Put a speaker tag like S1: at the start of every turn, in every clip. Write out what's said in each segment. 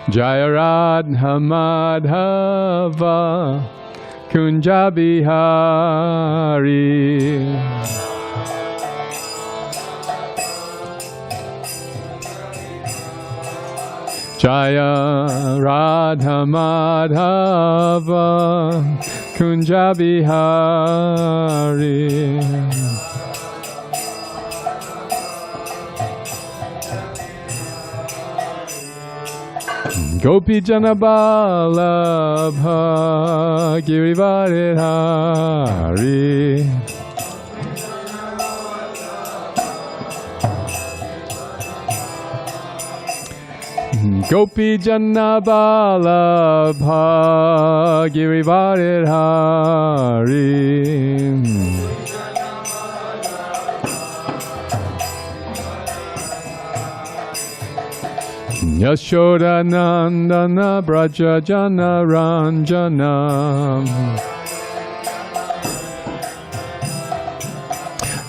S1: Jaya Radha Madhava Kunja Bihari. Jaya Radha Madhava Kunja Bihari. Gopi Jana Balabha Girivaridhari. Gopi Jana Balabha Girivaridhari. Yashoda Nandana Braja Jana Ranjana.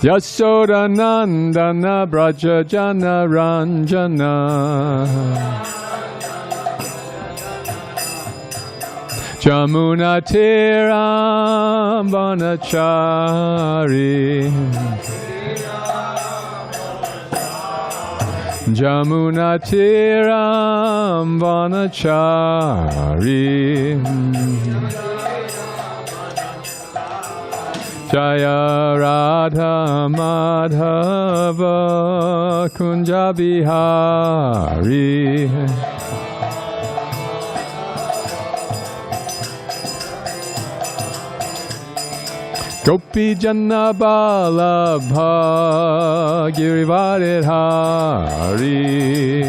S1: Yashoda Nandana Braja Jana Ranjana. Jamuna Tiram Vanachari. Jamuna Tiram Vanachari. Jaya Radha Madhava Kunja Bihari. Gopi Jana Balabha Girivaridhari.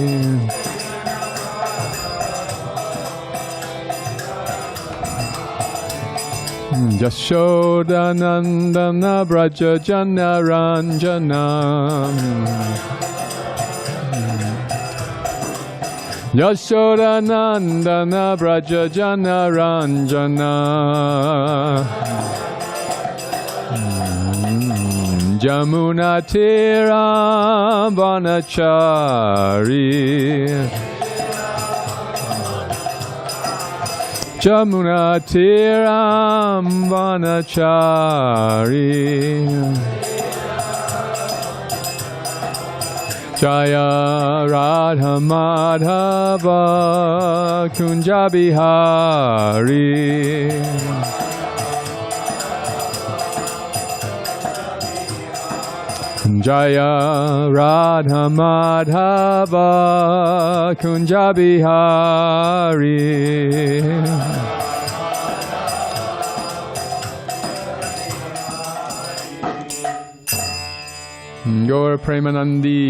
S1: Yashoda Nandana Braja Jana Ranjana. Yashoda Nandana Braja Jana Ranjana. Jamuna Tiram Vanachari. Jamuna Tiram Vanachari. Jaya Radha Madhava Kunja Bihari. Jaya Radha Madhava Kunja Bihari. Gaur Premanandi.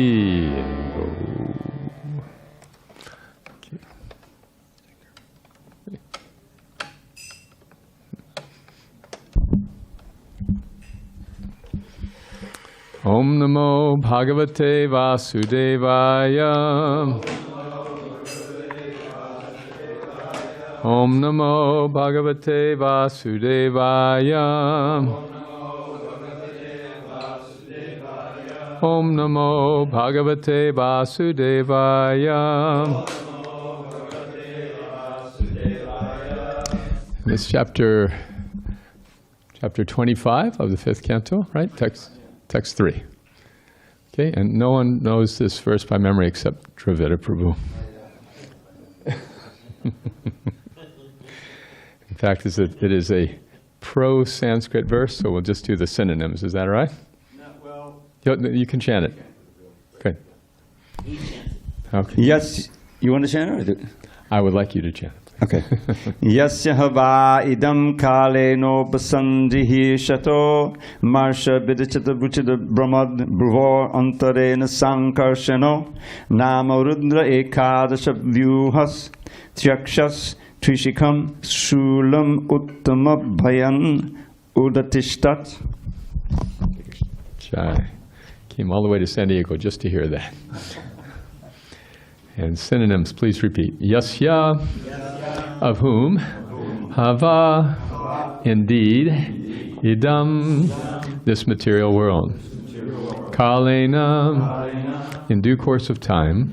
S1: Om Namo Bhagavate Vasudevaya. Om Namo Bhagavate Vasudevaya. Om Namo Bhagavate Vasudevaya. This chapter 25 of the 5th canto, right? Text 3. Okay, and no one knows this verse by memory except Dravida Prabhu. In fact, it is a pro-Sanskrit verse, so we'll just do the synonyms. Is that all right? No, well... You can chant it. Okay. Okay.
S2: Yes, you want to chant it?
S1: I would like you to chant it.
S2: Okay. Yasya hava idam kale no basandhihi shato marsha vidichita buchita brahmad bruvor antarena sankarshano nama rudra ekadasha vyuhas tyakshas trishikam shulam uttama bhayan udatishtat.
S1: Jai. Came all the way to San Diego just to hear that. And synonyms, please repeat. Yasya, of whom, hava, indeed, idam, this material world, Kalena, in due course of time,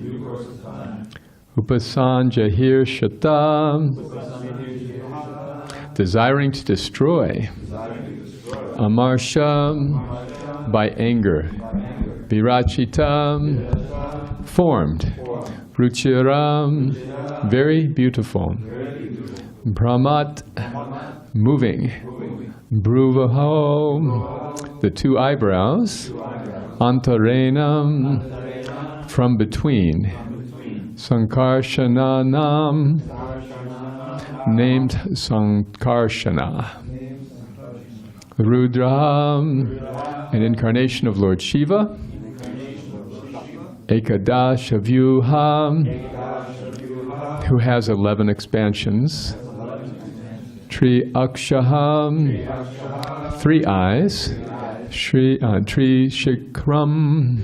S1: Upasanjahir Shata, desiring to destroy, Amarsha, by anger, Virachita, formed, Ruchiram, very beautiful, Brahmat, moving, Bruvaho, the two eyebrows, Antarenam, from between, Sankarshananam, named Sankarshana, Rudra, an incarnation of Lord Shiva, Ekadashavyuha, who has 11 expansions, Tri Akshaham, 3 eyes, Tri Shikram,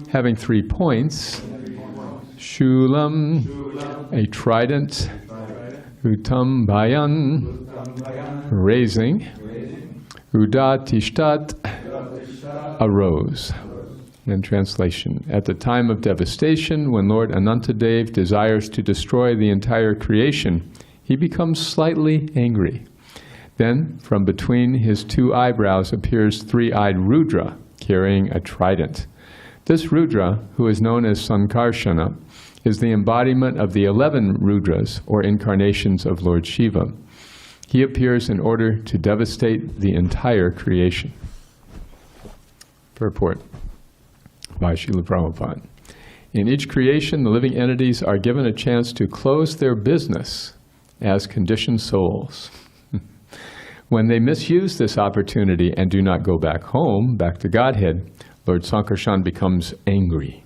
S1: having 3 points, Shulam, a trident, Utam Bayan, raising, Udatishtat, arose. In translation, at the time of devastation, when Lord Anantadev desires to destroy the entire creation, he becomes slightly angry. Then, from between his 2 eyebrows appears 3-eyed Rudra, carrying a trident. This Rudra, who is known as Sankarshana, is the embodiment of the 11 Rudras, or incarnations of Lord Shiva. He appears in order to devastate the entire creation. Purport by Srila Prabhupada. In each creation, the living entities are given a chance to close their business as conditioned souls. When they misuse this opportunity and do not go back home, back to Godhead, Lord Sankarshan becomes angry.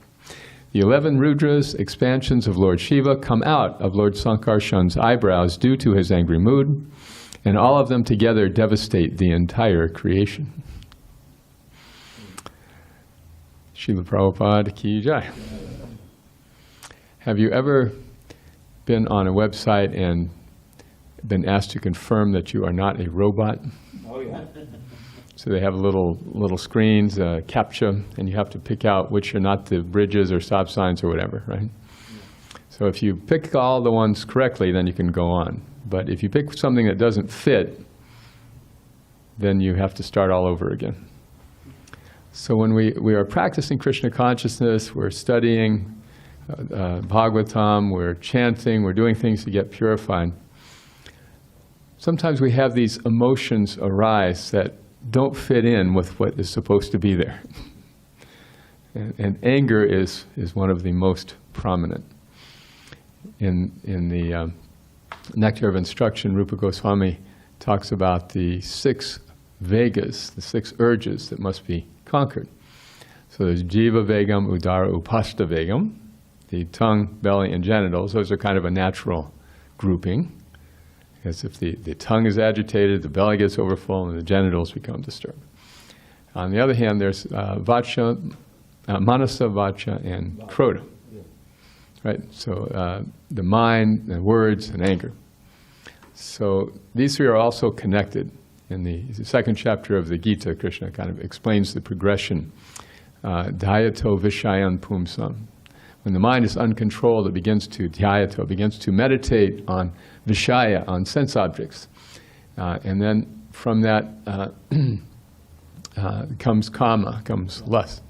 S1: The 11 Rudras, expansions of Lord Shiva, come out of Lord Sankarshan's eyebrows due to his angry mood, and all of them together devastate the entire creation. Srila Prabhupada Ki Jai. Have you ever been on a website and been asked to confirm that you are not a robot?
S3: Oh, yeah.
S1: So they have little screens, CAPTCHA, and you have to pick out which are not the bridges or stop signs or whatever, right? So if you pick all the ones correctly, then you can go on. But if you pick something that doesn't fit, then you have to start all over again. So when we are practicing Krishna consciousness, we're studying Bhagavatam, we're chanting, we're doing things to get purified. Sometimes we have these emotions arise that don't fit in with what is supposed to be there. And anger is one of the most prominent. In the Nectar of Instruction, Rupa Goswami talks about the 6 Vegas, the 6 urges that must be conquered. So there's Jiva Vegam, Udara Upasta Vegam, the tongue, belly, and genitals. Those are kind of a natural grouping. Because if the tongue is agitated, the belly gets overfull, and the genitals become disturbed. On the other hand, there's Vacha, Manasa, Vacha, and Krodha. Right? So the mind, the words, and anger. So these 3 are also connected. In the 2nd chapter of the Gita, Krishna kind of explains the progression. Dhyato Vishayan Pumsam. When the mind is uncontrolled, it begins to dhyato, begins to meditate on Vishaya, on sense objects. And then from that comes kama, comes lust.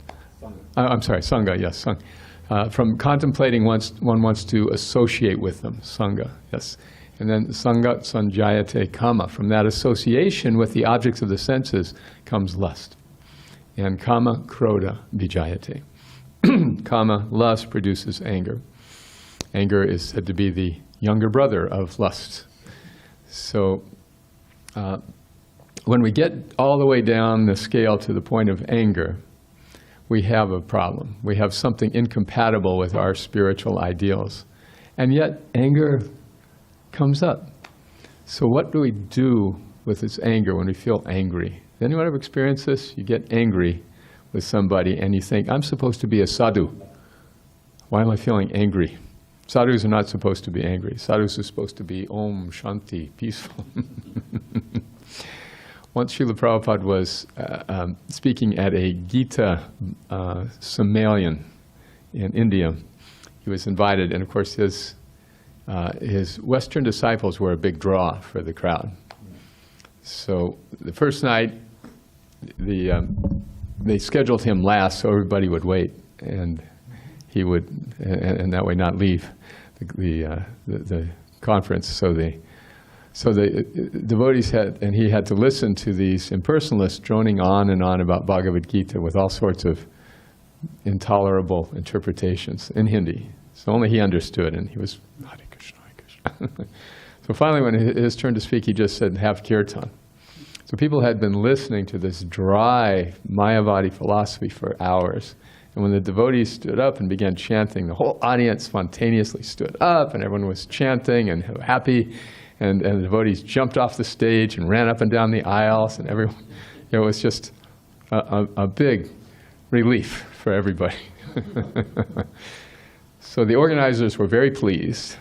S1: Sangha, yes, sangha. From contemplating, one wants to associate with them, sangha, yes. And then sangat sanjayate kama. From that association with the objects of the senses comes lust. And kama krodha vijayate. Kama, lust, produces anger. Anger is said to be the younger brother of lust. So when we get all the way down the scale to the point of anger, we have a problem. We have something incompatible with our spiritual ideals. And yet anger comes up. So what do we do with this anger when we feel angry? Has anyone ever experienced this? You get angry with somebody and you think, I'm supposed to be a sadhu. Why am I feeling angry? Sadhus are not supposed to be angry. Sadhus are supposed to be Om Shanti, peaceful. once Srila Prabhupada was speaking at a Gita Sammelyan in India. He was invited, and of course his Western disciples were a big draw for the crowd. So the first night, they scheduled him last so everybody would wait, and he would, and that way not leave the conference. So the devotees he had to listen to these impersonalists droning on and on about Bhagavad Gita with all sorts of intolerable interpretations in Hindi. So only he understood, and he was, Hare Krishna, Hare Krishna. So finally, when his turn to speak, he just said, have kirtan. So people had been listening to this dry Mayavadi philosophy for hours. And when the devotees stood up and began chanting, the whole audience spontaneously stood up, and everyone was chanting and happy. And the devotees jumped off the stage and ran up and down the aisles, and everyone, it was just a big relief for everybody. So the organizers were very pleased,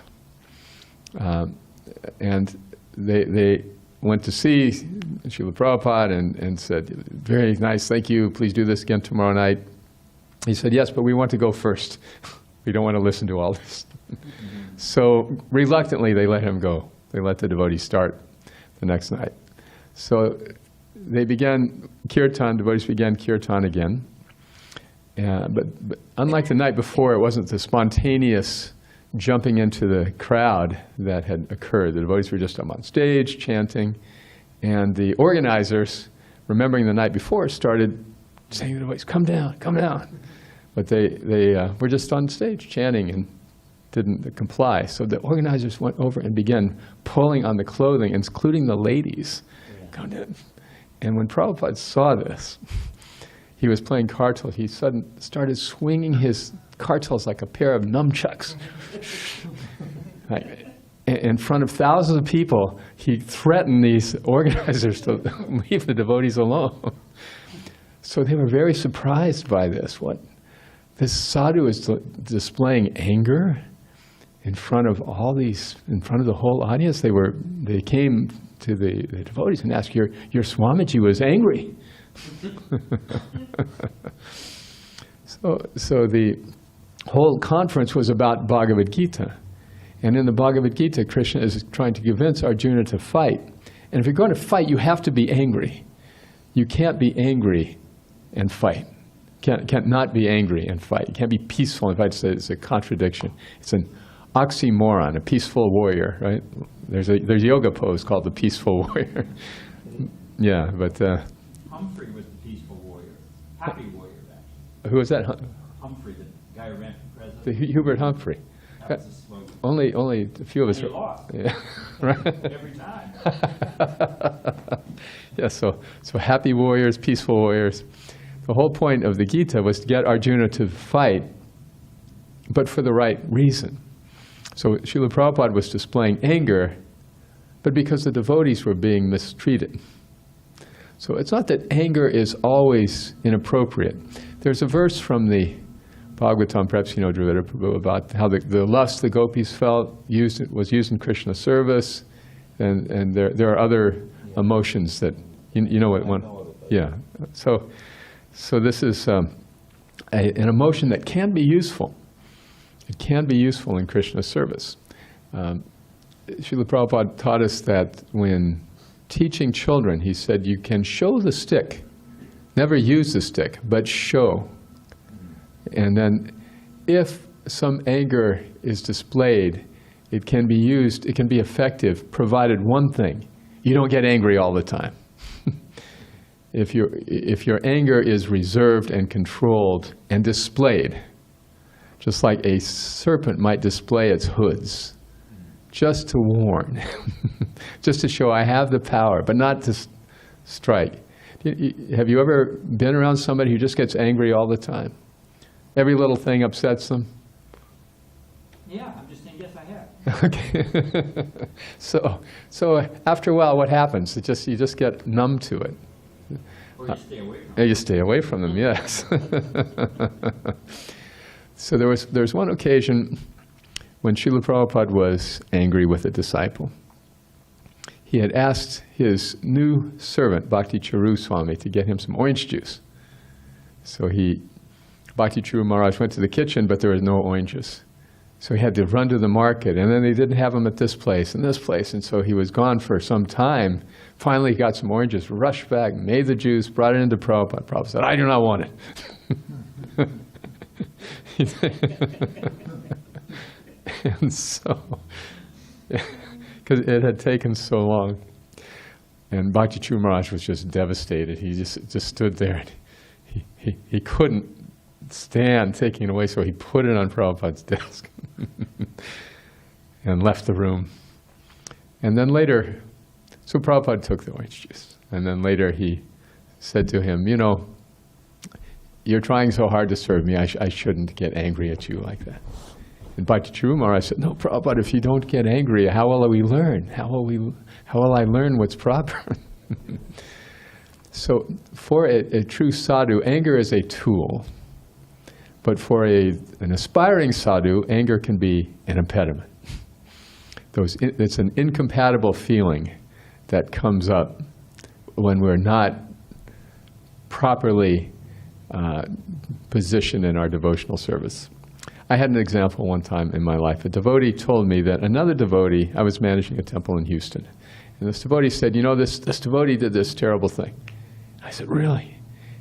S1: and they went to see Srila Prabhupada and said, very nice, thank you, please do this again tomorrow night. He said, yes, but we want to go first. We don't want to listen to all this. So reluctantly, they let him go. They let the devotees start the next night. So they began kirtan, devotees began kirtan again. But unlike the night before, it wasn't the spontaneous jumping into the crowd that had occurred. The devotees were just up on stage chanting. And the organizers, remembering the night before, started saying to the devotees, come down, come down. But they were just on stage chanting and didn't comply. So the organizers went over and began pulling on the clothing, including the ladies. Yeah. And when Prabhupada saw this, he was playing kartals. He started swinging his kartals like a pair of nunchucks. In front of thousands of people, he threatened these organizers to leave the devotees alone. So they were very surprised by this. This sadhu is displaying anger in front of all these, in front of the whole audience. They came to the devotees and asked, your Swamiji was angry. So the whole conference was about Bhagavad Gita. And in the Bhagavad Gita, Krishna is trying to convince Arjuna to fight. And if you're going to fight, you have to be angry. You can't be angry and fight. Can't not be angry and fight. You can't be peaceful and fight. It's a contradiction. It's an oxymoron, a peaceful warrior, right? There's a yoga pose called the peaceful warrior. Yeah, but...
S3: Humphrey was the peaceful warrior. Happy warrior, actually.
S1: Who was that?
S3: Humphrey, the guy who ran for president.
S1: The Hubert Humphrey.
S3: That was the slogan.
S1: Only a few of us.
S3: And he lost.
S1: Yeah, right.
S3: Every time.
S1: Yeah, so happy warriors, peaceful warriors. The whole point of the Gita was to get Arjuna to fight, but for the right reason. So Srila Prabhupada was displaying anger, but because the devotees were being mistreated. So it's not that anger is always inappropriate. There's a verse from the Bhagavatam, perhaps you know, Dravida Prabhu, about how the lust the gopis felt was used in Krishna's service, and there are other emotions that, you know what one, yeah. So this is an emotion that can be useful. It can be useful in Krishna's service. Srila Prabhupada taught us that when teaching children, he said, you can show the stick, never use the stick, but show. And then if some anger is displayed, it can be used, it can be effective, provided one thing, you don't get angry all the time. If your anger is reserved and controlled and displayed, just like a serpent might display its hoods, just to warn, just to show I have the power, but not to strike. Have you ever been around somebody who just gets angry all the time? Every little thing upsets them?
S3: Yeah, I'm just saying, yes, I have.
S1: Okay. So after a while, what happens? You just get numb to it.
S3: Or you stay away from them.
S1: You stay away from them, yes. So there's one occasion when Srila Prabhupada was angry with a disciple. he had asked his new servant, Bhakti Swami, to get him some orange juice. So Bhakti Maharaj went to the kitchen, but there was no oranges. So he had to run to the market, and then they didn't have them at this place and this place, and so he was gone for some time. Finally, he got some oranges, rushed back, made the juice, brought it into Prabhupada. Prabhupada said, "I do not want it." And so, because it had taken so long, and Bhakti Maharaj was just devastated. He just stood there, and he couldn't stand taking it away, so he put it on Prabhupada's desk and left the room. And then later, so Prabhupada took the orange juice, and then later he said to him, "You know, you're trying so hard to serve me, I shouldn't get angry at you like that." And Bhakti Maharaj said, "No, Prabhupada, if you don't get angry, how will we learn? How will I learn what's proper?" So for a true sadhu, anger is a tool. But for an aspiring sadhu, anger can be an impediment. It's an incompatible feeling that comes up when we're not properly positioned in our devotional service. I had an example one time in my life. A devotee told me that another devotee, I was managing a temple in Houston, and this devotee said, "You know, this devotee did this terrible thing." I said, "Really?"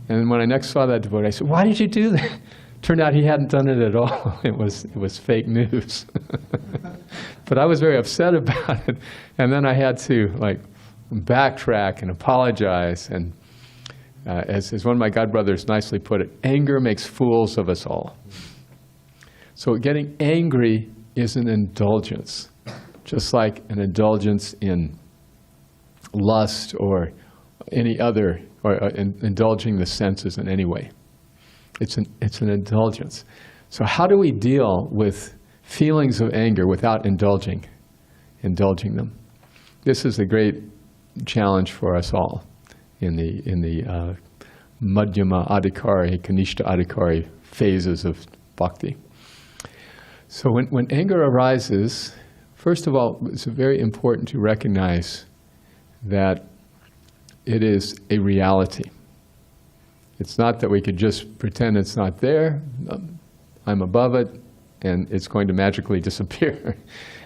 S1: And when I next saw that devotee, I said, "Why did you do that?" Turned out he hadn't done it at all. It was fake news. But I was very upset about it. And then I had to backtrack and apologize. And as one of my godbrothers nicely put it, anger makes fools of us all. So getting angry is an indulgence, just like an indulgence in lust or any other, or indulging the senses in any way. It's an indulgence. So how do we deal with feelings of anger without indulging them? This is a great challenge for us all in the Madhyama Adhikari, Kanishta Adhikari phases of bhakti. So when anger arises, first of all, it's very important to recognize that it is a reality. It's not that we could just pretend it's not there, I'm above it, and it's going to magically disappear.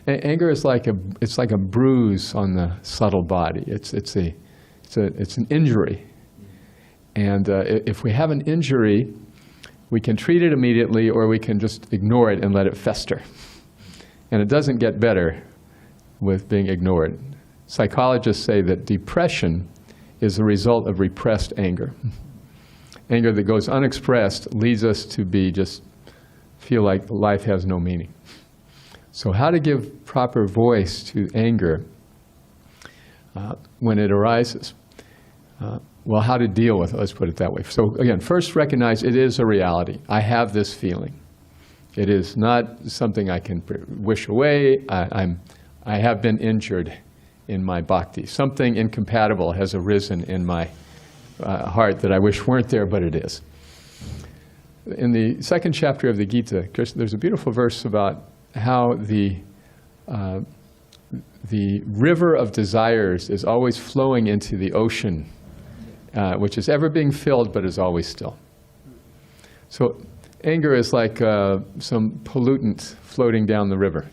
S1: Anger is like a bruise on the subtle body. It's an injury. And if we have an injury, we can treat it immediately, or we can just ignore it and let it fester. And it doesn't get better with being ignored. Psychologists say that depression is the result of repressed anger. Anger that goes unexpressed leads us to feel like life has no meaning. So how to give proper voice to anger when it arises? Well, how to deal with it, let's put it that way. So again, first recognize it is a reality. I have this feeling. It is not something I can wish away. I have been injured in my bhakti. Something incompatible has arisen in my heart that I wish weren't there, but it is. In the second chapter of the Gita, there's a beautiful verse about how the river of desires is always flowing into the ocean, which is ever being filled but is always still. So anger is like some pollutant floating down the river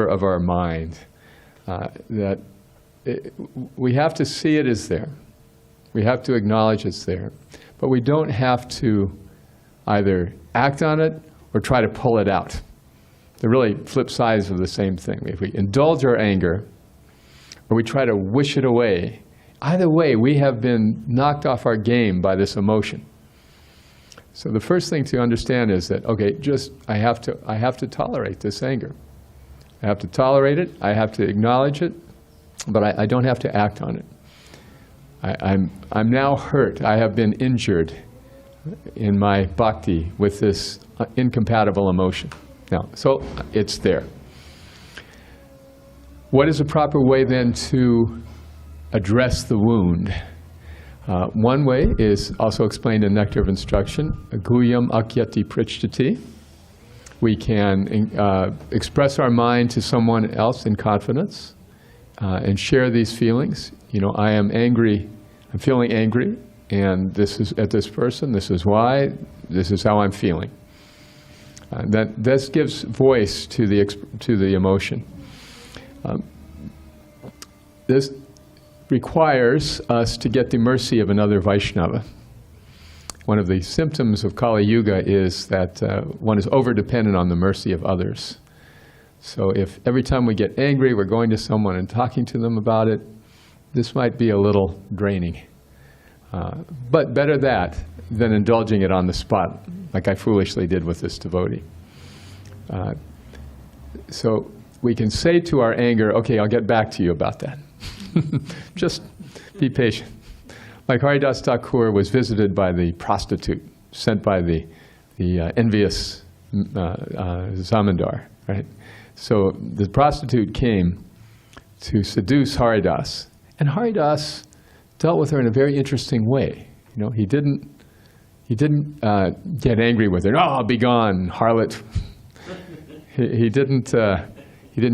S1: of our mind. We have to see it as there. We have to acknowledge it's there. But we don't have to either act on it or try to pull it out. They're really flip sides of the same thing. If we indulge our anger or we try to wish it away, either way, we have been knocked off our game by this emotion. So the first thing to understand is that, okay, I have to tolerate this anger. I have to tolerate it, I have to acknowledge it, but I don't have to act on it. I'm now hurt. I have been injured in my bhakti with this incompatible emotion. Now, so it's there. What is a proper way then to address the wound? One way is also explained in Nectar of Instruction, Guyam Akyati Prichtati. We can express our mind to someone else in confidence and share these feelings. You know, I am angry, I'm feeling angry, and this is at this person, this is why, this is how I'm feeling. This gives voice to the emotion. This requires us to get the mercy of another Vaishnava. One of the symptoms of Kali Yuga is that one is over-dependent on the mercy of others. So if every time we get angry, we're going to someone and talking to them about it, this might be a little draining. But better that than indulging it on the spot, like I foolishly did with this devotee. So we can say to our anger, okay, I'll get back to you about that. Just be patient. Like Haridas Thakur was visited by the prostitute sent by the envious Zamindar, right? So the prostitute came to seduce Haridas, and Haridas dealt with her in a very interesting way. You know, he didn't get angry with her. Oh, be gone, harlot. He didn't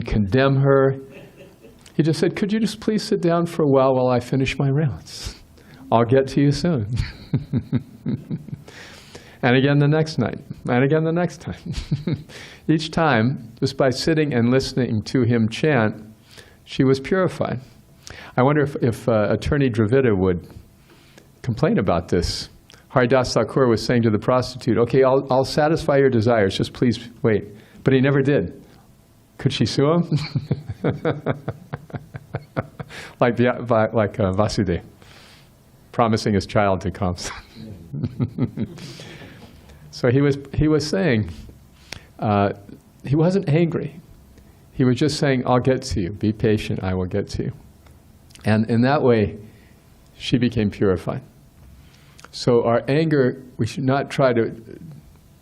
S1: condemn her. He just said, could you just please sit down for a while I finish my rounds? I'll get to you soon. And again the next night, and again the next time. Each time, just by sitting and listening to him chant, she was purified. I wonder if Attorney Dravida would complain about this. Haridas Thakur was saying to the prostitute, okay, I'll satisfy your desires, just please wait. But he never did. Could she sue him? like Vasudeva, promising his child to come. So he was saying, he wasn't angry. He was just saying, I'll get to you. Be patient, I will get to you. And in that way, she became purified. So our anger, we should not try to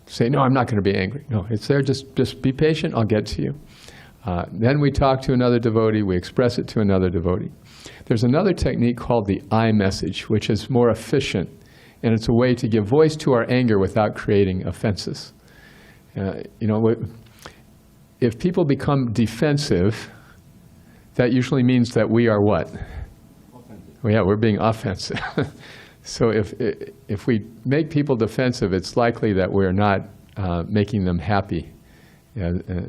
S1: say, no, I'm not going to be angry. No, it's there, just be patient, I'll get to you. Then we talk to another devotee, we express it to another devotee. There's another technique called the I message, which is more efficient, and it's a way to give voice to our anger without creating offenses. You know, if people become defensive, that usually means that we are what? Offensive. Well, yeah, we're being offensive. So if we make people defensive, it's likely that we're not making them happy.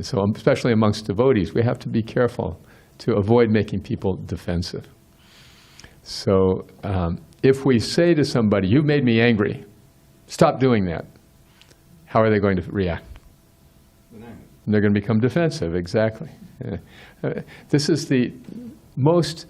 S1: So especially amongst devotees, we have to be careful to avoid making people defensive. So if we say to somebody, you made me angry, stop doing that, how are they going to react? They're going to become defensive, exactly. This is the most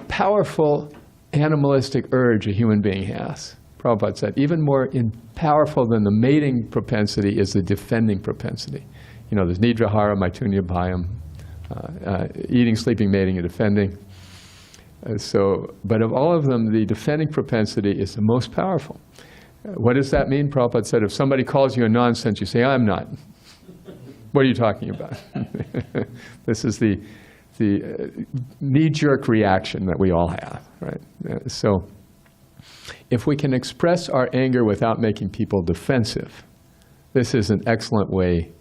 S1: powerful animalistic urge a human being has. Prabhupada said, even more powerful than the mating propensity is the defending propensity. You know, there's nidrahara, maitunya, bhayam, eating, sleeping, mating, and defending. But of all of them, the defending propensity is the most powerful. What does that mean? Prabhupada said, if somebody calls you a nonsense, you say, I'm not. What are you talking about? This is the knee-jerk reaction that we all have, right? So if we can express our anger without making people defensive, this is an excellent way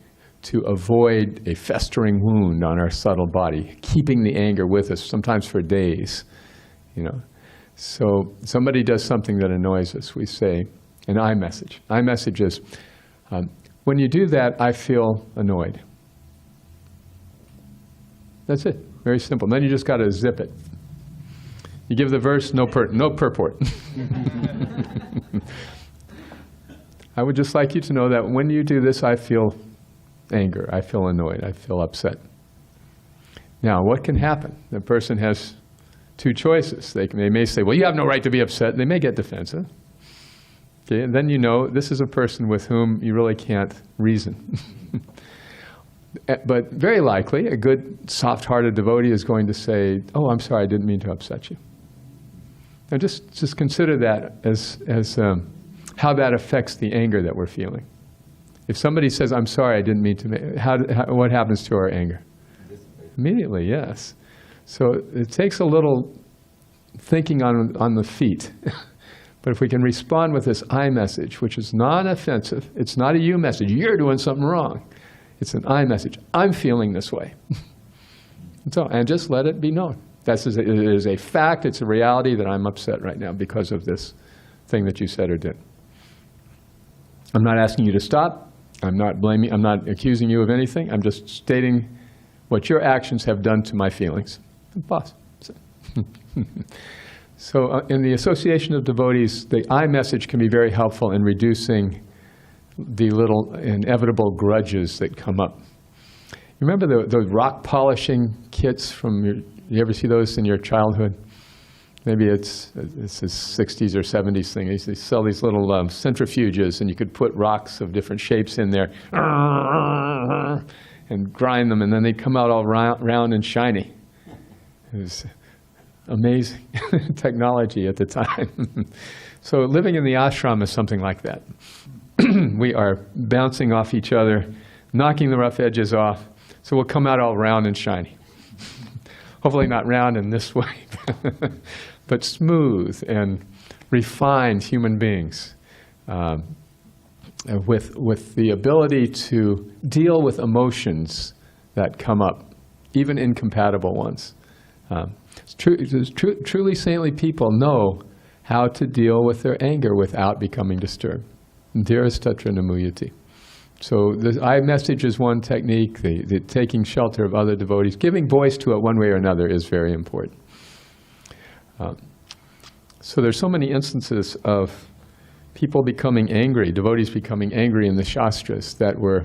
S1: to avoid a festering wound on our subtle body, keeping the anger with us, sometimes for days, you know. So somebody does something that annoys us, we say an I message. I message is, when you do that, I feel annoyed. That's it. Very simple. And then you just got to zip it. You give the verse, no purport. I would just like you to know that when you do this, I feel anger, I feel annoyed, I feel upset. Now, what can happen? The person has two choices. They may say, well, you have no right to be upset. They may get defensive. Okay, and then you know this is a person with whom you really can't reason. But very likely, a good, soft-hearted devotee is going to say, oh, I'm sorry, I didn't mean to upset you. Now just consider that as how that affects the anger that we're feeling. If somebody says, I'm sorry, I didn't mean to, what happens to our anger? Immediately, yes. So it takes a little thinking on the feet. But if we can respond with this I message, which is non-offensive, it's not a you message, you're doing something wrong. It's an I message. I'm feeling this way. So, and just let it be known. It is a fact, it's a reality that I'm upset right now because of this thing that you said or did. I'm not asking you to stop. I'm not blaming, I'm not accusing you of anything. I'm just stating what your actions have done to my feelings. Pause. So in the association of devotees, the I message can be very helpful in reducing the little inevitable grudges that come up. You remember the rock polishing kits from you ever see those in your childhood? Maybe it's a 60s or 70s thing. They sell these little centrifuges, and you could put rocks of different shapes in there and grind them, and then they'd come out all round and shiny. It was amazing technology at the time. So living in the ashram is something like that. We are bouncing off each other, knocking the rough edges off, so we'll come out all round and shiny. Hopefully not round in this way, but smooth and refined human beings with the ability to deal with emotions that come up, even incompatible ones. Truly saintly people know how to deal with their anger without becoming disturbed. Dhirastatra namuyati. So the I message is one technique, the taking shelter of other devotees, giving voice to it one way or another is very important. So there's so many instances of people becoming angry, devotees becoming angry in the Shastras that were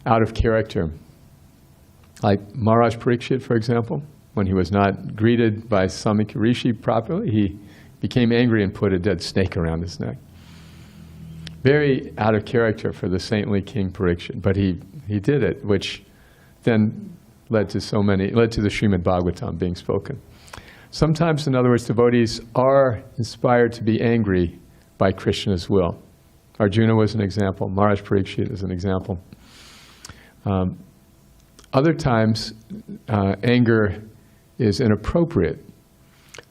S1: out of character. Like Maharaj Parikshit, for example, when he was not greeted by Samika Rishi properly, he became angry and put a dead snake around his neck. Very out of character for the saintly King Parikshit, but he did it, which then led to the Srimad Bhagavatam being spoken. Sometimes, in other words, devotees are inspired to be angry by Krishna's will. Arjuna was an example. Maharaj Parikshit is an example. Other times, anger is inappropriate.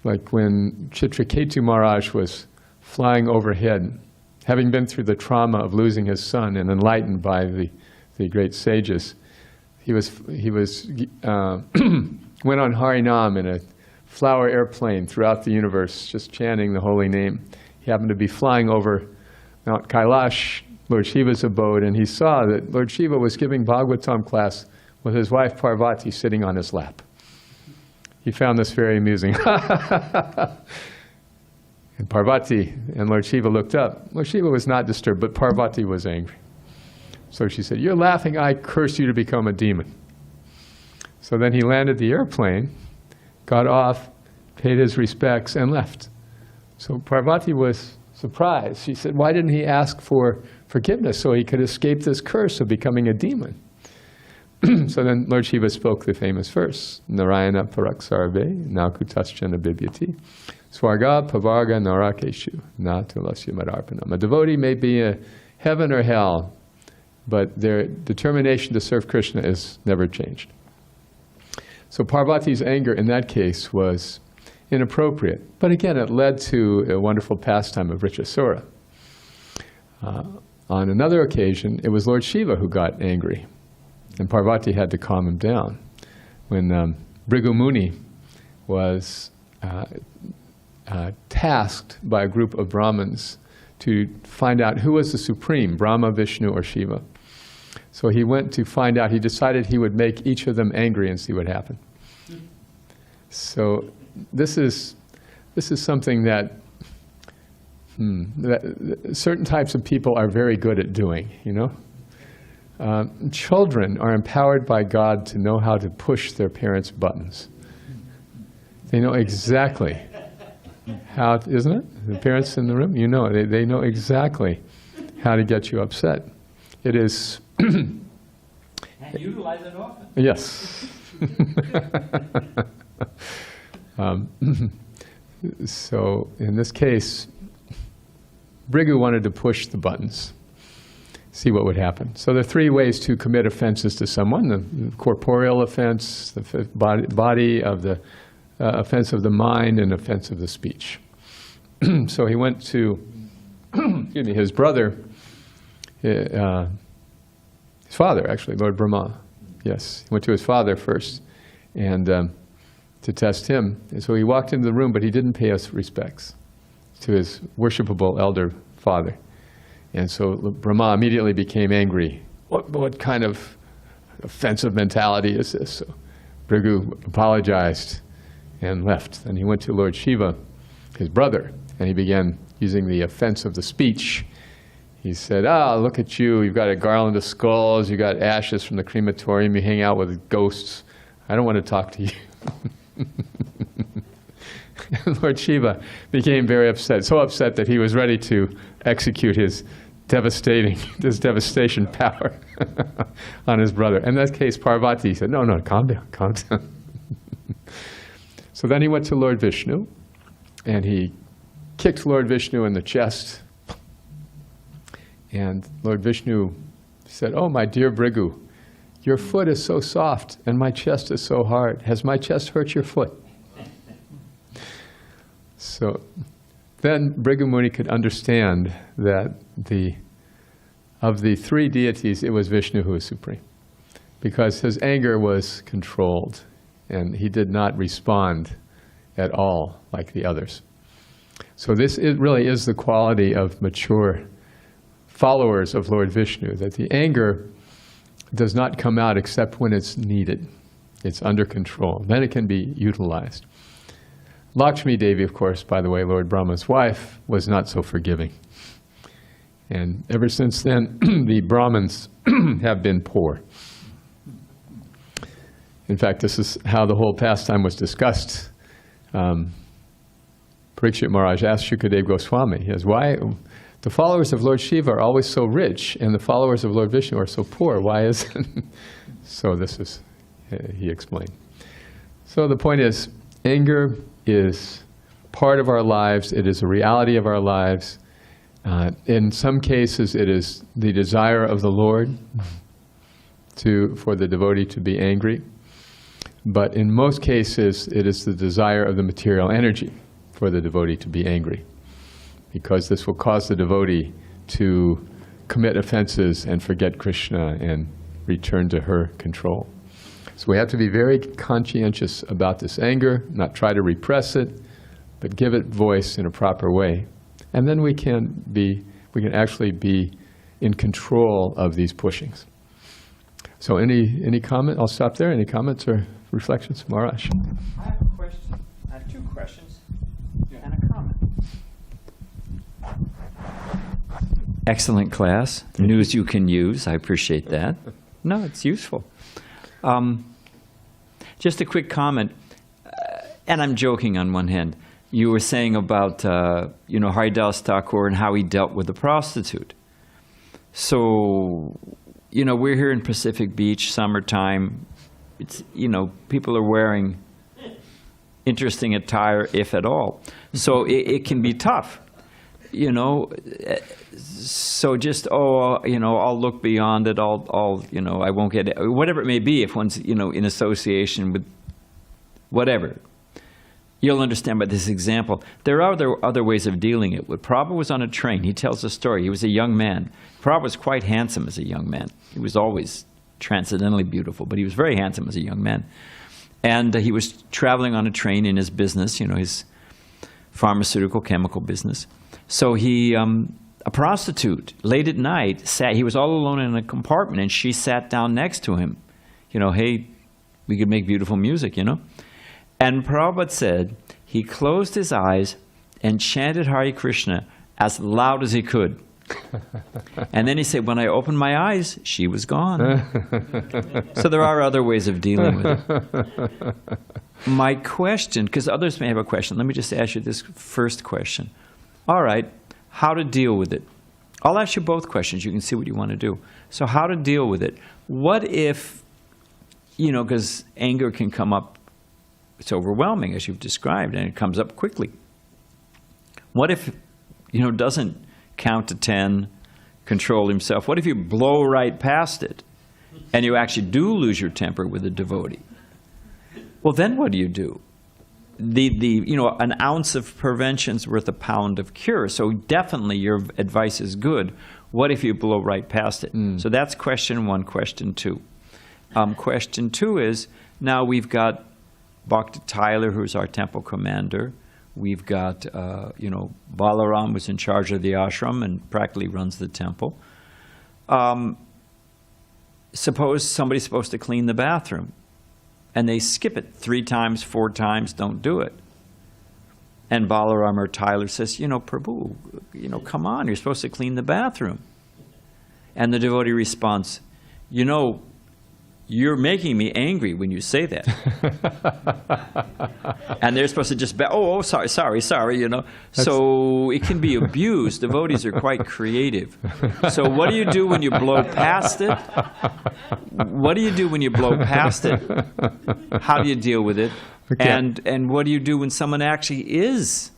S1: Like when Chitraketu Maharaj was flying overhead, having been through the trauma of losing his son and enlightened by the great sages, he went on Harinam in a flower airplane throughout the universe, just chanting the holy name. He happened to be flying over Mount Kailash, Lord Shiva's abode, and he saw that Lord Shiva was giving Bhagavatam class with his wife Parvati sitting on his lap. He found this very amusing. And Parvati and Lord Shiva looked up. Lord Shiva was not disturbed, but Parvati was angry. So she said, "You're laughing, I curse you to become a demon." So then he landed the airplane, got off, paid his respects, and left. So Parvati was surprised. She said, why didn't he ask for forgiveness so he could escape this curse of becoming a demon? So then Lord Shiva spoke the famous verse, Narayana Paraksarve, Nakutasjana Bibyati, Swarga Pavarga Narakeshu, Natulasya Madarpanam. A devotee may be in heaven or hell, but their determination to serve Krishna is never changed. So Parvati's anger in that case was inappropriate. But again, it led to a wonderful pastime of Richasura. On another occasion, it was Lord Shiva who got angry, and Parvati had to calm him down. When Bhrigu Muni was tasked by a group of Brahmins to find out who was the supreme, Brahma, Vishnu, or Shiva. So he went to find out, he decided he would make each of them angry and see what happened. So this is something that certain types of people are very good at doing, you know? Children are empowered by God to know how to push their parents' buttons. They know exactly how, isn't it? The parents in the room, you know, they know exactly how to get you upset. It is...
S3: And utilize it often.
S1: Yes. So in this case, Bhrigu wanted to push the buttons, see what would happen. So there are three ways to commit offenses to someone: the corporeal offense, the body of the offense of the mind, and offense of the speech. So he went to his brother, his father, actually, Lord Brahma. Yes, he went to his father first, and to test him. And so he walked into the room, but he didn't pay us respects to his worshipable elder father. And so Brahma immediately became angry. What kind of offensive mentality is this? So Bhrigu apologized and left. And he went to Lord Shiva, his brother, and he began using the offense of the speech. He said, look at you, you've got a garland of skulls, you got ashes from the crematorium, you hang out with ghosts. I don't want to talk to you. Lord Shiva became very upset, so upset that he was ready to execute his devastation power on his brother. In that case, Parvati said, no, calm down, calm down. So then he went to Lord Vishnu, and he kicked Lord Vishnu in the chest. And Lord Vishnu said, oh, my dear Bhrigu, your foot is so soft and my chest is so hard. Has my chest hurt your foot? So then Bhrigu Muni could understand that of the three deities, it was Vishnu who was supreme, because his anger was controlled and he did not respond at all like the others. So it really is the quality of mature followers of Lord Vishnu, that the anger does not come out except when it's needed. It's under control. Then it can be utilized. Lakshmi Devi, of course, by the way, Lord Brahma's wife, was not so forgiving. And ever since then, the Brahmins have been poor. In fact, this is how the whole pastime was discussed. Parikshit Maharaj asked Shukadeva Goswami, he says, why the followers of Lord Shiva are always so rich and the followers of Lord Vishnu are so poor? Why is it? So this is, he explained. So the point is, anger is part of our lives. It is a reality of our lives. In some cases, it is the desire of the Lord for the devotee to be angry. But in most cases, it is the desire of the material energy for the devotee to be angry, because this will cause the devotee to commit offenses and forget Krishna and return to her control. So we have to be very conscientious about this anger, not try to repress it, but give it voice in a proper way. And then we can actually be in control of these pushings. So any comment? I'll stop there. Any comments or reflections? Maharaj?
S4: I have a question. I have two questions and a comment. Excellent class. News you can use. I appreciate that. No, it's useful. Just a quick comment, and I'm joking on one hand. You were saying about Haridas Thakur and how he dealt with the prostitute. So, we're here in Pacific Beach, summertime. It's, people are wearing interesting attire, if at all. So it can be tough, So just, I'll look beyond it. I won't get it. Whatever it may be, if one's, in association with whatever. You'll understand by this example. There are other ways of dealing it with. Prabhupada was on a train. He tells a story. He was a young man. Prabhupada was quite handsome as a young man. He was always transcendently beautiful, but he was very handsome as a young man. And he was traveling on a train in his business, his pharmaceutical chemical business. So a prostitute, late at night, he was all alone in a compartment, and she sat down next to him. Hey, we could make beautiful music, And Prabhupada said he closed his eyes and chanted Hare Krishna as loud as he could. And then he said, when I opened my eyes, she was gone. So there are other ways of dealing with it. My question, because others may have a question, let me just ask you this first question. All right, how to deal with it? I'll ask you both questions. You can see what you want to do. So how to deal with it? What if, because anger can come up, it's overwhelming, as you've described, and it comes up quickly. What if, doesn't count to 10, control himself? What if you blow right past it, and you actually do lose your temper with a devotee? Well, then what do? An ounce of prevention's worth a pound of cure. So definitely your advice is good. What if you blow right past it? So that's question one. Question two. Question 2 is, now we've got Bhakti Tyler, who's our temple commander. We've got, Balaram, who's in charge of the ashram and practically runs the temple. Suppose somebody's supposed to clean the bathroom, and they skip it 3 times, 4 times, don't do it. And Balaram or Tyler says, Prabhu, come on, you're supposed to clean the bathroom. And the devotee responds, you're making me angry when you say that. And they're supposed to just, sorry, So it can be abused. Devotees are quite creative. So what do you do when you blow past it? What do you do when you blow past it? How do you deal with it?
S1: Okay.
S4: And what do you do when someone actually is,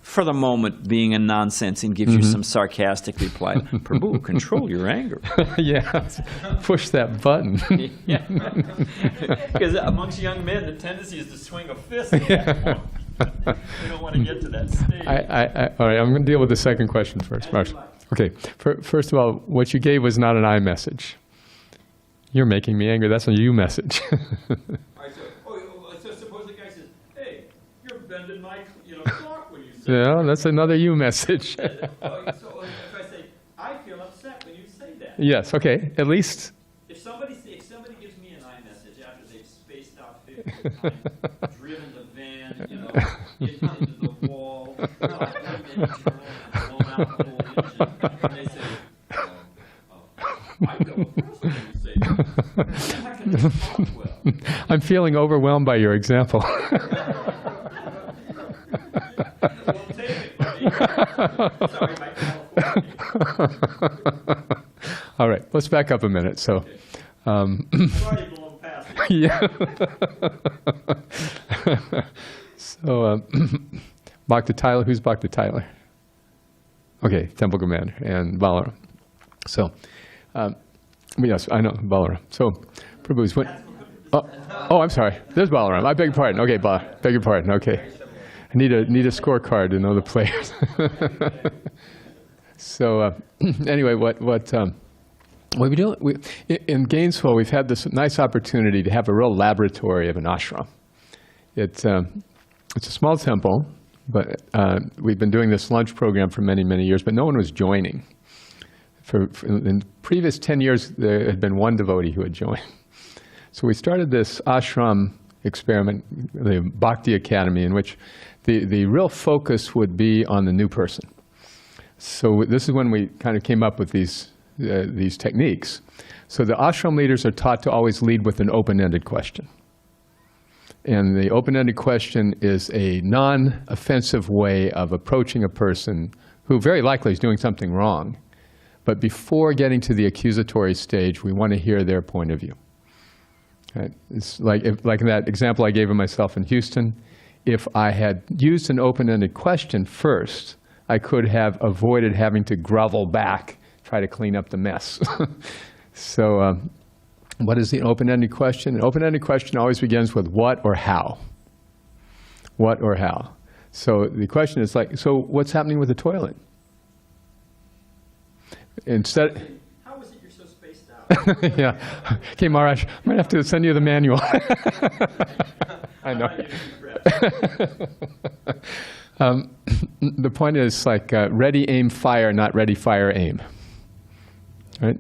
S4: for the moment, being a nonsense and gives you some sarcastic reply? Prabhu, control your anger.
S1: Yeah, push that button.
S4: Because amongst young men, the tendency is to swing a fist. We don't want to get to that stage.
S1: All right, I'm going to deal with the second question first, Marshall. Okay, first of all, what you gave was not an I message. You're making me angry. That's a you message.
S3: So suppose the guy says, "Hey, you're bending my clock when you say."
S1: Yeah, that's another you message.
S3: So if I say, "I feel upset when you say that."
S1: Yes, okay, at least.
S3: If somebody gives me an I message after they've spaced out 50 times, driven the van, hit into the wall, blown out the whole engine, and they say, "I feel oppressed when you say that." How can they talk well?
S1: I'm feeling overwhelmed by your example.
S3: Well, take it, buddy. Sorry, my California.
S1: All right, let's back up a minute. So,
S3: I've already blown past it.
S1: yeah. So, Bhakti Tyler, who's Bhakti Tyler? Okay, temple commander, and Balaram. So, yes, I know Balaram. So, Prabhu's what? Oh, I'm sorry. There's Balaram. I beg your pardon. Okay, beg your pardon. Okay, I need a scorecard to know the players. So, anyway, what we do in Gainesville, we've had this nice opportunity to have a real laboratory of an ashram. It's a small temple, but we've been doing this lunch program for many, many years, but no one was joining. In the previous 10 years, there had been one devotee who had joined. So we started this ashram experiment, the Bhakti Academy, in which the real focus would be on the new person. So this is when we kind of came up with these techniques. So the ashram leaders are taught to always lead with an open-ended question. And the open-ended question is a non-offensive way of approaching a person who very likely is doing something wrong. But before getting to the accusatory stage, we want to hear their point of view. Right? It's like in that example I gave of myself in Houston, if I had used an open-ended question first, I could have avoided having to grovel back, try to clean up the mess. So what is the open-ended question? An open-ended question always begins with what or how. What or how. So the question is so what's happening with the toilet? Instead,
S3: How is it you're so spaced out?
S1: yeah. Okay, Maharaj, I might have to send you the manual. I know. The point is ready, aim, fire, not ready, fire, aim. Right?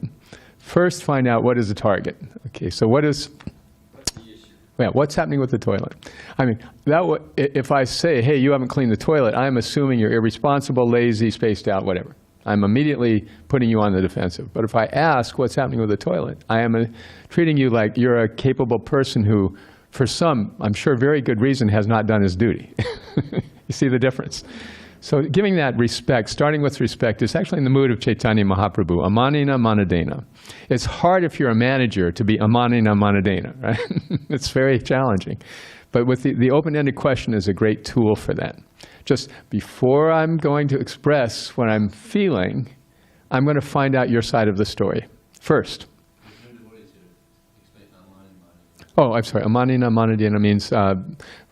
S1: First, find out what is the target. Okay, so what's the issue? Yeah, what's happening with the toilet? I mean, if I say, hey, you haven't cleaned the toilet, I'm assuming you're irresponsible, lazy, spaced out, whatever. I'm immediately putting you on the defensive. But if I ask what's happening with the toilet, I am treating you like you're a capable person who, for some, I'm sure, very good reason, has not done his duty. You see the difference? So giving that respect, starting with respect, is actually in the mood of Chaitanya Mahaprabhu, amanina manadena. It's hard if you're a manager to be amanina manadena, right? It's very challenging. But with the open-ended question is a great tool for that. Just before I'm going to express what I'm feeling, I'm going to find out your side of the story first. Oh, I'm sorry. Amanina manadena means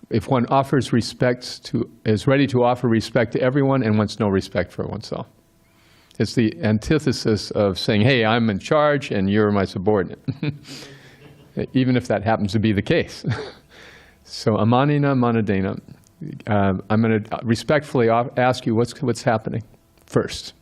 S1: if one offers respect is ready to offer respect to everyone and wants no respect for oneself. It's the antithesis of saying, hey, I'm in charge and you're my subordinate. even if that happens to be the case. So amanina manadena, I'm going to respectfully ask you what's happening first.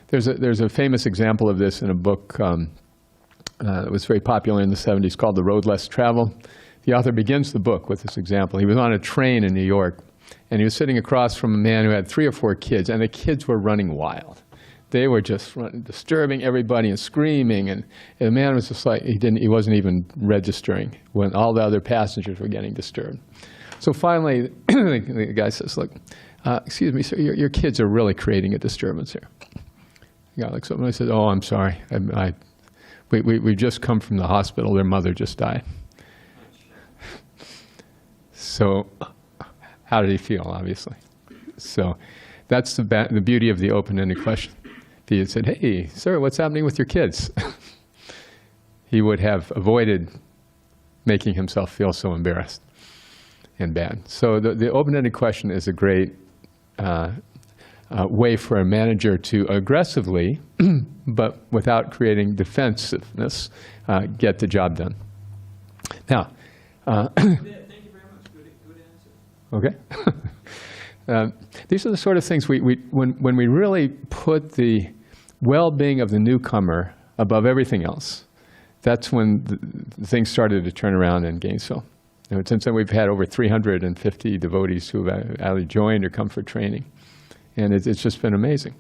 S1: There's a famous example of this in a book that was very popular in the 70s called The Road Less Traveled. The author begins the book with this example. He was on a train in New York, and he was sitting across from a man who had 3 or 4 kids, and the kids were running wild. They were just disturbing everybody and screaming, and the man was just like, he wasn't even registering when all the other passengers were getting disturbed. So finally, the guy says, look, excuse me, sir, your kids are really creating a disturbance here. The guy looks up and I said, oh, I'm sorry. We've just come from the hospital. Their mother just died. So how did he feel, obviously? So that's the beauty of the open-ended question. If he had said, hey, sir, what's happening with your kids? He would have avoided making himself feel so embarrassed and bad. So the open-ended question is a great way for a manager to aggressively, but without creating defensiveness, get the job done. Now,
S3: Thank you very much. Good answer.
S1: okay. These are the sort of things when we really put the well-being of the newcomer above everything else, that's when the things started to turn around in Gainesville. Since then, we've had over 350 devotees who have either joined or come for training, and it's just been amazing.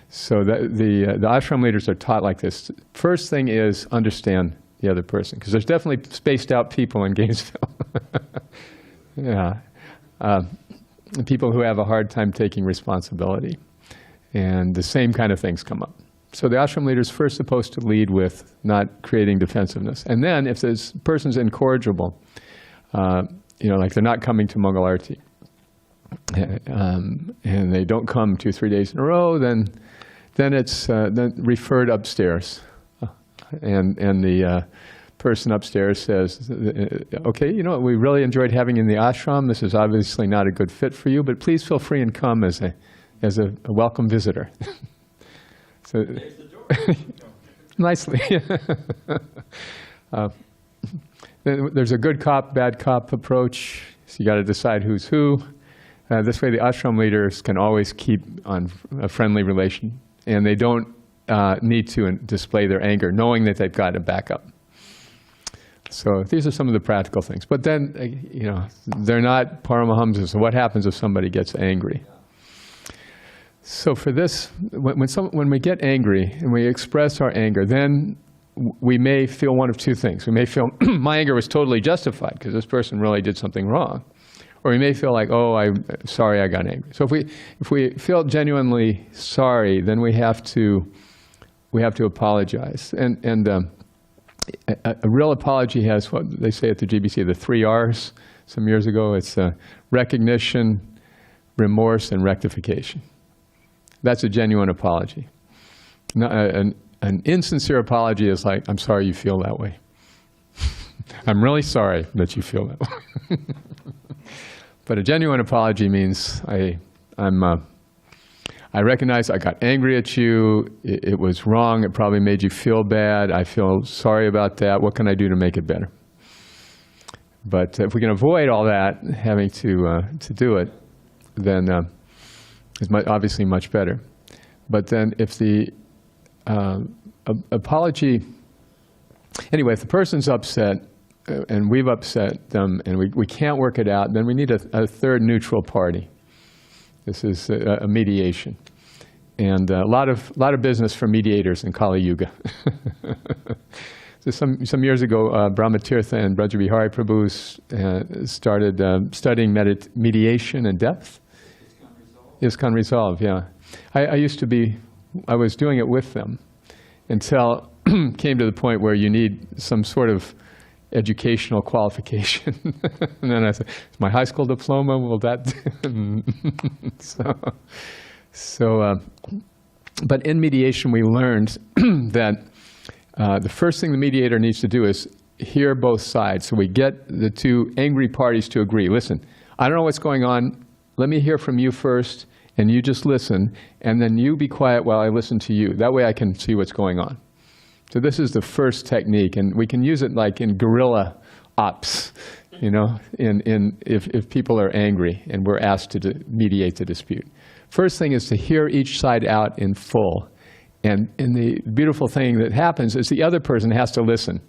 S1: So the ashram leaders are taught like this. First thing is understand the other person, because there's definitely spaced out people in Gainesville. Yeah. People who have a hard time taking responsibility. And the same kind of things come up. So the ashram leader is first supposed to lead with not creating defensiveness. And then if this person's incorrigible, like they're not coming to Mangal Arati, and they don't come 2-3 days in a row, then it's then referred upstairs. And the person upstairs says, okay, we really enjoyed having you in the ashram. This is obviously not a good fit for you, but please feel free and come as a welcome visitor. So,
S3: There's the door.
S1: nicely. There's a good cop, bad cop approach. So you got to decide who's who. This way the ashram leaders can always keep on a friendly relation, and they don't need to display their anger, knowing that they've got a backup. So these are some of the practical things. But then, they're not Paramahamsas. So what happens if somebody gets angry? So for this, when we get angry and we express our anger, then we may feel one of two things. We may feel, my anger was totally justified because this person really did something wrong. Or we may feel like, oh, I'm sorry I got angry. So if we feel genuinely sorry, then we have to apologize. And a real apology has what they say at the GBC, the 3 R's some years ago. It's recognition, remorse, and rectification. That's a genuine apology. An insincere apology is like, I'm sorry you feel that way. I'm really sorry that you feel that way. But a genuine apology means I recognize I got angry at you, it was wrong, it probably made you feel bad, I feel sorry about that, what can I do to make it better? But if we can avoid all that, having to do it, then it's obviously much better. But then if the apology, anyway, if the person's upset, and we've upset them, and we can't work it out, then we need a third neutral party. This is a mediation. And a lot of business for mediators in Kali Yuga. So some years ago, Brahmatirtha and Brajabihari Prabhu started studying mediation in depth. ISKCON Resolve, yeah. I was doing it with them until came to the point where you need some sort of educational qualification. And then I said, my high school diploma, will that but in mediation we learned that the first thing the mediator needs to do is hear both sides. So we get the two angry parties to agree. Listen, I don't know what's going on. Let me hear from you first, and you just listen, and then you be quiet while I listen to you. That way I can see what's going on. So this is the first technique, and we can use it like in guerrilla ops, you know, if people are angry and we're asked to mediate the dispute. First thing is to hear each side out in full. And the beautiful thing that happens is the other person has to listen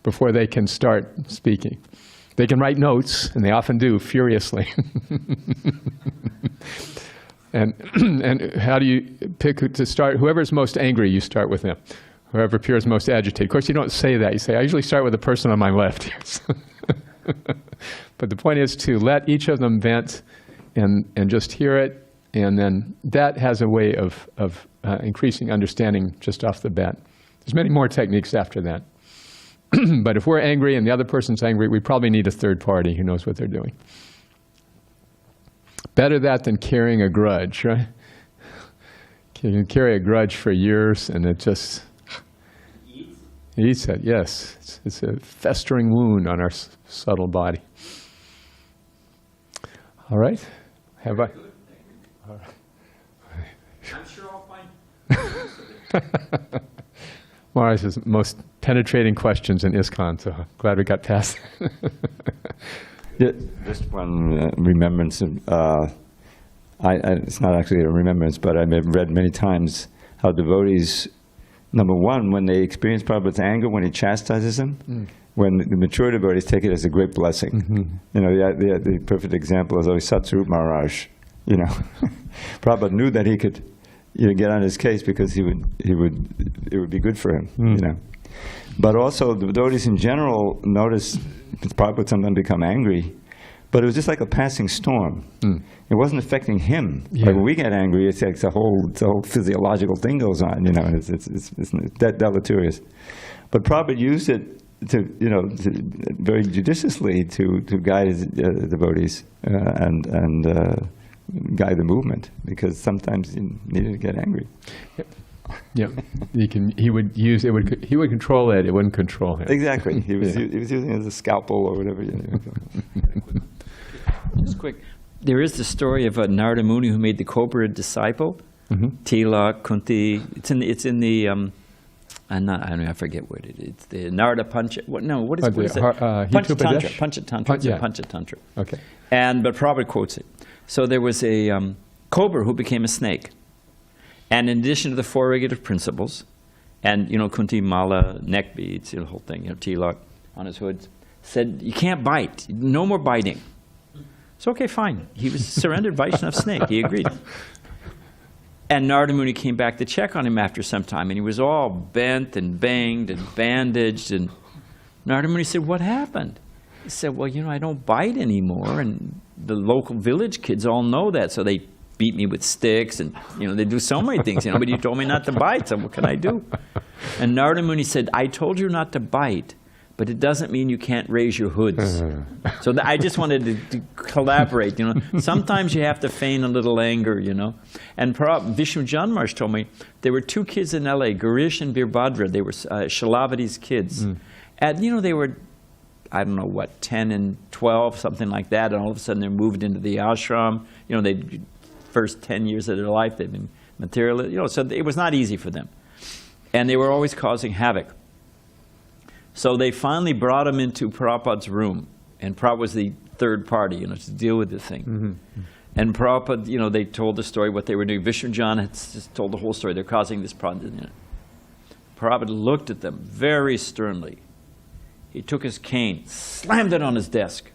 S1: before they can start speaking. They can write notes, and they often do, furiously. And how do you pick to start? Whoever's most angry, you start with them. Whoever appears most agitated. Of course, you don't say that. You say, I usually start with the person on my left. But the point is to let each of them vent and just hear it. And then that has a way of increasing understanding just off the bat. There's many more techniques after that. But if we're angry and the other person's angry, we probably need a third party who knows what they're doing. Better that than carrying a grudge, right? You can carry a grudge for years and it just eats it, yes. It's a festering wound on our subtle body. All right? Have I? All right.
S3: I'm sure I'll find.
S1: Mars is most penetrating questions in ISKCON, so glad we got past that.
S2: Yeah, just one remembrance. It's not actually a remembrance, but I've read many times how devotees, number one, when they experience Prabhupada's anger, when he chastises them, when the mature devotees take it as a great blessing.
S1: Mm-hmm.
S2: You know, the perfect example is always Satsarup Maharaj. You know, Prabhupada knew that he could, get on his case because it would be good for him. You know, but also the devotees in general notice Prabhupada sometimes become angry, but it was just like a passing storm. It wasn't affecting him.
S1: Yeah.
S2: Like when we get angry, it's like the whole physiological thing goes on. You know, it's deleterious. But Prabhupada used it to very judiciously to guide his devotees and guide the movement, because sometimes you needed to get angry.
S1: Yeah, he would control it. It wouldn't control him.
S2: Exactly. He was using it as a scalpel or whatever.
S4: Just quick. There is the story of Narada Muni who made the Cobra disciple, Tila, Kunti. It's in the I forget what it is. It's the Narada Pancha. What is it? Panchatantra. Panchatantra.
S1: Okay.
S4: But Prabhupada quotes it. So there was a cobra who became a snake. And in addition to the four regulative principles, and, Kunti, Mala, neck beads, the whole thing, tilak on his hood, said, you can't bite. No more biting. So, okay, fine. He was surrendered Vaishnava snake. He agreed. And Narada Muni came back to check on him after some time, and he was all bent and banged and bandaged. And Narada Muni said, what happened? He said, well, I don't bite anymore, and the local village kids all know that, so they beat me with sticks, and they do so many things, but you told me not to bite, so what can I do? And Narada Muni said, I told you not to bite, but it doesn't mean you can't raise your hoods. So I just wanted to collaborate, Sometimes you have to feign a little anger, And Vishnu Janmarsh told me there were two kids in L.A., Girish and Birbhadra. They were Shalavati's kids. And, they were, I don't know what, 10 and 12, something like that, and all of a sudden they're moved into the ashram. They first 10 years of their life, they've been material, so it was not easy for them. And they were always causing havoc. So they finally brought him into Prabhupada's room, and Prabhupada was the third party, to deal with the thing. And Prabhupada, they told the story, what they were doing. Vishnu John had just told the whole story. They're causing this problem. Prabhupada looked at them very sternly. He took his cane, slammed it on his desk,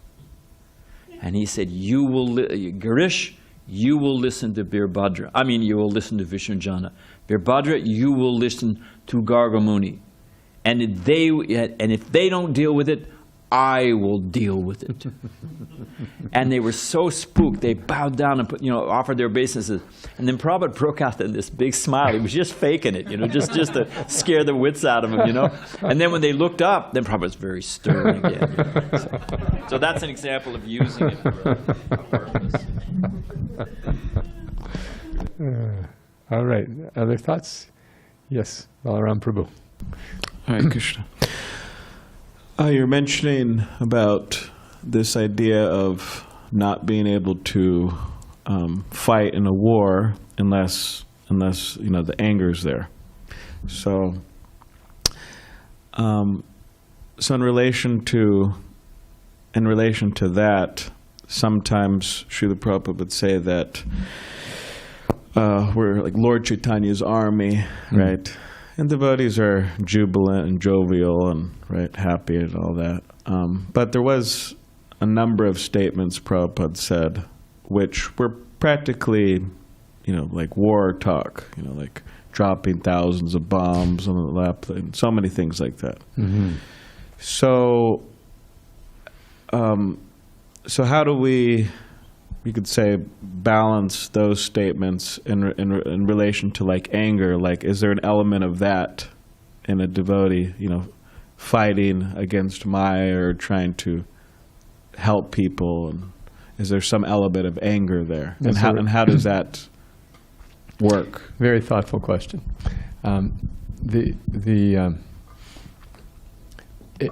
S4: and he said, Girish, you will listen to Birbhadra. You will listen to Vishnu Jana. Birbhadra, you will listen to Gargamuni. And if they don't deal with it, I will deal with it. And they were so spooked, they bowed down and offered their obeisances. And then Prabhupada broke out in this big smile. He was just faking it, just to scare the wits out of him, And then when they looked up, then Prabhupada was very stern again. So that's an example of using it for a purpose.
S1: All right. Other thoughts? Yes, Balaram Prabhu.
S5: Hare Krishna. You're mentioning about this idea of not being able to fight in a war unless the anger is there. So So in relation to that, sometimes Srila Prabhupada would say that we're like Lord Chaitanya's army, right? And devotees are jubilant and jovial and right happy and all that. But there was a number of statements Prabhupada said which were practically, like war talk, like dropping thousands of bombs on the lap, and so many things like that. So, so how do we could say, balance those statements in relation to like anger? Like, is there an element of that in a devotee, fighting against Maya or trying to help people? And is there some element of anger there? And how does that work?
S1: Very thoughtful question.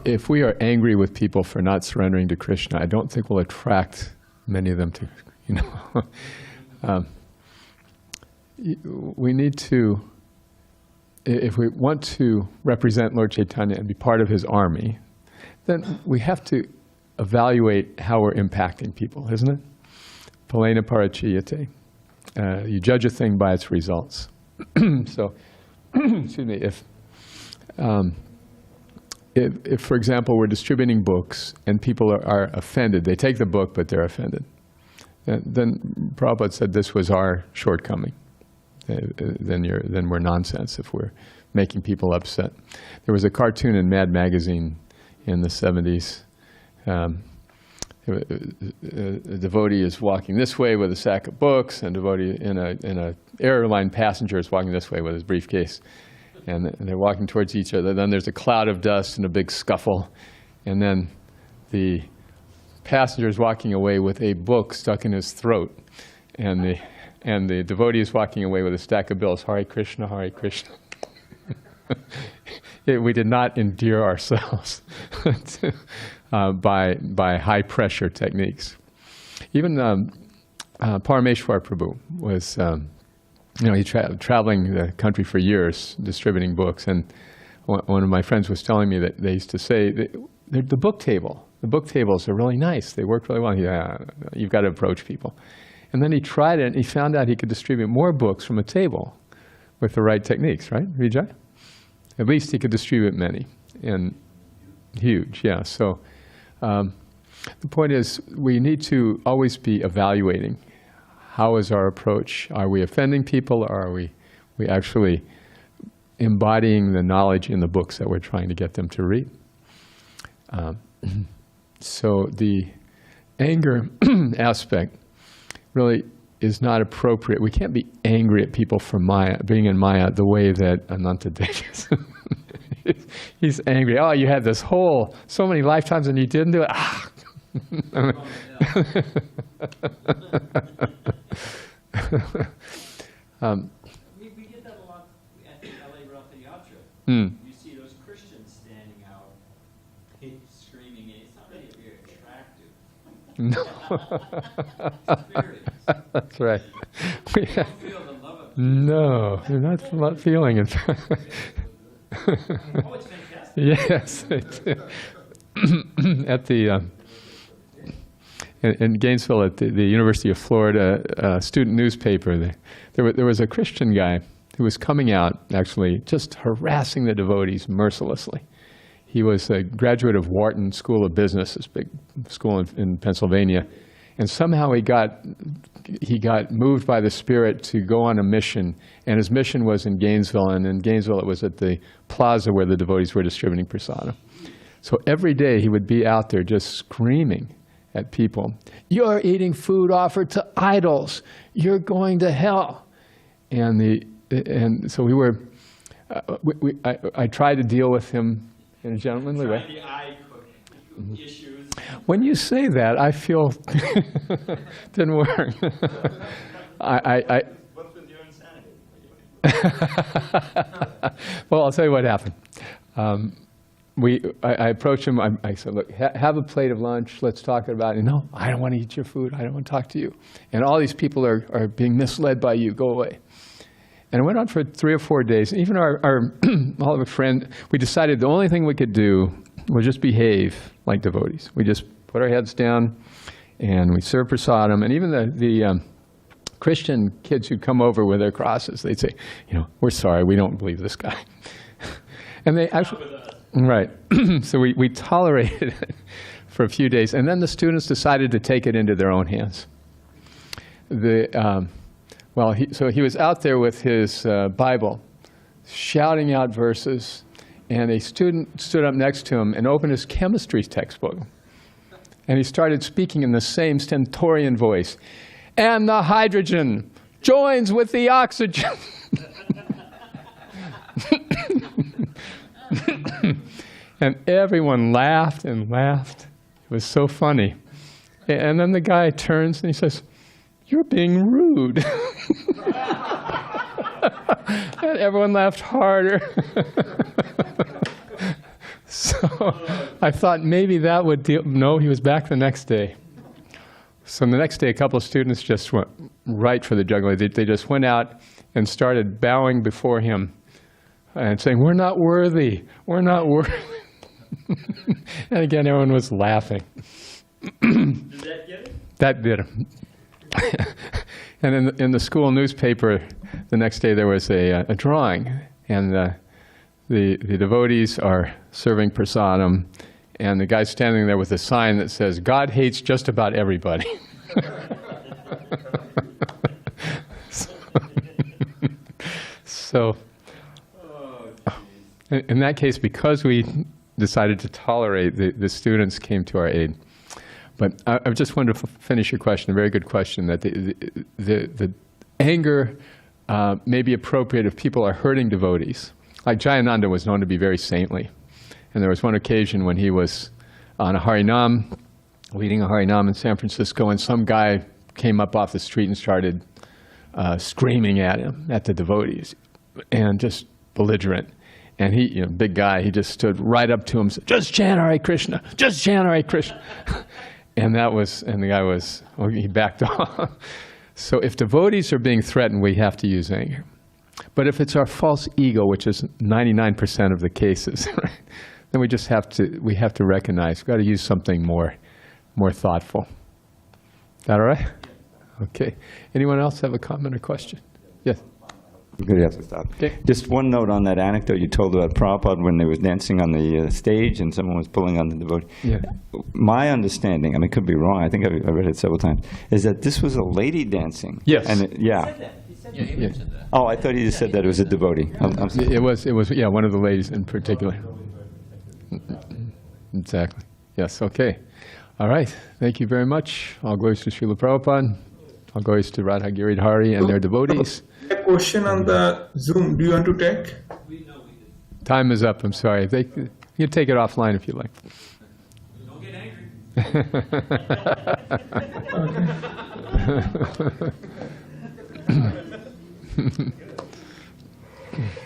S1: If we are angry with people for not surrendering to Krishna, I don't think we'll attract many of them to, we need to, if we want to represent Lord Chaitanya and be part of his army, then we have to evaluate how we're impacting people, isn't it? Palena parachiyate. You judge a thing by its results. So, excuse me, if, for example, we're distributing books and people are offended, they take the book but they're offended, then Prabhupada said this was our shortcoming. Then we're nonsense if we're making people upset. There was a cartoon in Mad Magazine in the 70s. A devotee is walking this way with a sack of books, and a devotee in a airline passenger is walking this way with his briefcase. And they're walking towards each other. Then there's a cloud of dust and a big scuffle. And then the passenger is walking away with a book stuck in his throat. And the devotee is walking away with a stack of bills. Hare Krishna, Hare Krishna. We did not endear ourselves by high pressure techniques. Even Parameshwar Prabhu was, he traveling the country for years distributing books, and one of my friends was telling me that they used to say, the book tables are really nice. They work really well. Yeah, you've got to approach people. And then he tried it, and he found out he could distribute more books from a table with the right techniques, right, Vijay? At least he could distribute many, and huge, yeah. So the point is, we need to always be evaluating. How is our approach? Are we offending people, or are we actually embodying the knowledge in the books that we're trying to get them to read? So the anger aspect really is not appropriate. We can't be angry at people for Maya, being in Maya the way that Unwanted is. He's angry. Oh, you had this whole, so many lifetimes and you didn't do it. Ah.
S3: We get that a lot at the LA Ratha Yatra. You see those Christians standing out, screaming, and it's not really very attractive.
S1: No.
S3: Experience.
S1: That's right.
S3: You don't feel the love of
S1: No, you're not feeling it.
S3: Oh, it's fantastic.
S1: Yes, they do. At the in Gainesville, at the University of Florida student newspaper, there was a Christian guy who was coming out, actually just harassing the devotees mercilessly. He was a graduate of Wharton School of Business, this big school in Pennsylvania, and somehow he got moved by the Spirit to go on a mission, and his mission was in Gainesville, and in Gainesville it was at the plaza where the devotees were distributing prasadam. So every day he would be out there just screaming at people, "You're eating food offered to idols. You're going to hell." And so we were, I tried to deal with him in a gentlemanly way.
S3: The eye issues.
S1: When you say that, I feel didn't work.
S3: What's with your insanity?
S1: Well, I'll tell you what happened. I approached him. I said, "Look, have a plate of lunch. Let's talk about it." "No, I don't want to eat your food. I don't want to talk to you. And all these people are being misled by you. Go away." And it went on for 3 or 4 days. Even all of our friends, we decided the only thing we could do was just behave like devotees. We just put our heads down and we served prasadam. And even the Christian kids who'd come over with their crosses, they'd say, we're sorry, we don't believe this guy. And they actually, right. So we tolerated it for a few days. And then the students decided to take it into their own hands. So he was out there with his Bible, shouting out verses, and a student stood up next to him and opened his chemistry textbook. And he started speaking in the same stentorian voice. And the hydrogen joins with the oxygen. And everyone laughed and laughed. It was so funny. And then the guy turns and he says, "You're being rude." And everyone laughed harder. So I thought maybe that would deal. No, he was back the next day. So the next day, a couple of students just went right for the jugular. They just went out and started bowing before him and saying, "We're not worthy. We're not worthy." And again, everyone was laughing.
S3: Did that get it?
S1: That did him. And in the school newspaper, the next day there was a drawing, and the devotees are serving prasadam, and the guy's standing there with a sign that says, "God hates just about everybody." So, in that case, because we decided to tolerate, the students came to our aid. But I just wanted to finish your question, a very good question, that the anger may be appropriate if people are hurting devotees. Like Jayananda was known to be very saintly. And there was one occasion when he was on a Harinam, leading a Harinam in San Francisco, and some guy came up off the street and started screaming at him, at the devotees, and just belligerent. And he, big guy, he just stood right up to him and said, "Just chant Hare Krishna, just chant Hare Krishna." And the guy was, he backed off. So if devotees are being threatened, we have to use anger. But if it's our false ego, which is 99% of the cases, right, then we have to recognize, we've got to use something more thoughtful. Is that all right? Okay. Anyone else have a comment or question? Yes.
S2: We're going to have to stop.
S1: Okay.
S2: Just one note on that anecdote you told about Prabhupada when they was dancing on the stage and someone was pulling on the devotee.
S1: Yeah.
S2: My understanding, I could be wrong, I think I read it several times, is that this was a lady dancing.
S1: Yes.
S2: And Oh, I thought he just said that it was a devotee. I'm sorry.
S1: It was one of the ladies in particular. Exactly. Yes, okay. All right. Thank you very much. All glories to Srila Prabhupada. All glories to Radha Giridhari and their devotees.
S6: A question on the Zoom. Do you want to take?
S1: Time is up. I'm sorry. You can take it offline if you like.
S3: Don't get angry.
S1: Okay.